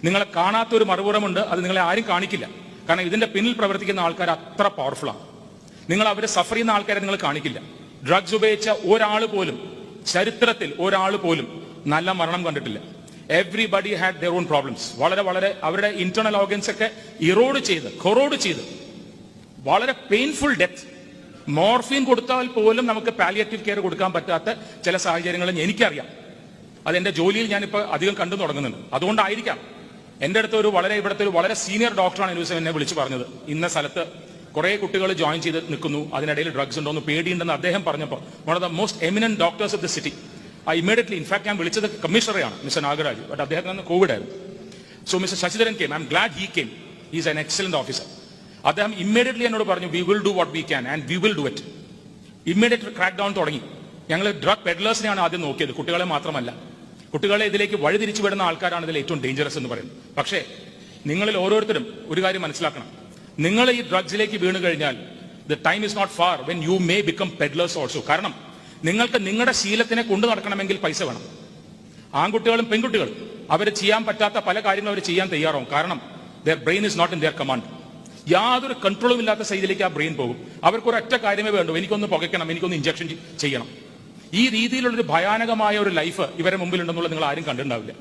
നിങ്ങളെ കാണാത്തൊരു മറുപുറമുണ്ട്, അത് നിങ്ങളെ ആരും കാണിക്കില്ല. കാരണം ഇതിന്റെ പിന്നിൽ പ്രവർത്തിക്കുന്ന ആൾക്കാർ അത്ര പവർഫുള്ളാണ്. നിങ്ങൾ അവരെ സഫർ ചെയ്യുന്ന ആൾക്കാരെ നിങ്ങൾ കാണിക്കില്ല. ഡ്രഗ്സ് ഉപയോഗിച്ച ഒരാൾ പോലും, ചരിത്രത്തിൽ ഒരാൾ പോലും നല്ല മരണം കണ്ടിട്ടില്ല. Everybody had their own problems. വളരെ വളരെ അവരുടെ ഇന്റേണൽ ഓർഗൻസ് ഒക്കെ കൊറോഡ് ചെയ്ത് വളരെ പെയിൻഫുൾ ഡെത്ത്. മോർഫിൻ കൊടുത്താൽ പോലും നമുക്ക് പാലിയേറ്റീവ് കെയർ കൊടുക്കാൻ പറ്റാത്ത ചില സാഹചര്യങ്ങളും എനിക്കറിയാം. അതെന്റെ ജോലിയിൽ ഞാനിപ്പോൾ അധികം കണ്ടു തുടങ്ങുന്നുണ്ട്. അതുകൊണ്ടായിരിക്കാം എൻ്റെ അടുത്ത് ഇവിടുത്തെ ഒരു വളരെ സീനിയർ ഡോക്ടറാണ് ഒരു ദിവസം എന്നെ വിളിച്ചു പറഞ്ഞത്, ഇന്ന സ്ഥലത്ത് കുറെ കുട്ടികൾ ജോയിൻ ചെയ്ത് നിൽക്കുന്നു, അതിനിടയിൽ ഡ്രഗ്സ് ഉണ്ടോ എന്ന് പേടിയുണ്ടെന്ന് അദ്ദേഹം പറഞ്ഞപ്പോൾ, one of the most eminent doctors of the city, immediately in fact ഞാൻ വിളിച്ചത് കമ്മീഷണറെയാണ്, മിസ്റ്റർ നാഗരാജ്. ബട്ട് അദ്ദേഹത്തിന് കോവിഡ് ആയിരുന്നു. So mister Sasidharan came. I M GLAAD he came. He is an excellent officer. അദ്ദേഹം ഇമ്മീഡിയറ്റ്ലി എന്നോട് പറഞ്ഞു, we will do what we can and we will do it. Immediate crack down തുടങ്ങി. ഞങ്ങൾ drug പെഡ്ലേഴ്സിനെയാണ് ആദ്യം നോക്കിയത്, കുട്ടികളെ മാത്രമല്ല. കുട്ടികളെ ഇതിലേക്ക് വഴിതിരിച്ചു വിടുന്ന ആൾക്കാരാണ് ഇതിൽ ഏറ്റവും ഡേഞ്ചറസ് എന്ന് പറയുന്നത്. പക്ഷേ നിങ്ങളിൽ ഓരോരുത്തരും ഒരു കാര്യം മനസ്സിലാക്കണം, നിങ്ങൾ ഈ ഡ്രഗ്സിലേക്ക് വീണു കഴിഞ്ഞാൽ the time is not far when you may become peddlers also. കാരണം നിങ്ങൾക്ക് നിങ്ങളുടെ ശീലത്തിനെ കൊണ്ടു നടക്കണമെങ്കിൽ പൈസ വേണം. ആൺകുട്ടികളും പെൺകുട്ടികളും അവർ ചെയ്യാൻ പറ്റാത്ത പല കാര്യങ്ങളും അവർ ചെയ്യാൻ തയ്യാറാവും. കാരണം their brain is not in their command. യാതൊരു കൺട്രോളും ഇല്ലാത്ത സൈഡിലേക്ക് ആ ബ്രെയിൻ പോകും. അവർക്ക് ഒരൊറ്റ കാര്യമേ വേണ്ടൂ, എനിക്കൊന്ന് പുകയ്ക്കണം, എനിക്കൊന്ന് ഇഞ്ചക്ഷൻ ചെയ്യണം. ഈ രീതിയിലുള്ളൊരു ഭയാനകമായ ഒരു ലൈഫ് ഇവരെ മുമ്പിലുണ്ടെന്നുള്ളത് നിങ്ങൾ ആരും കണ്ടിട്ടുണ്ടാവില്ല.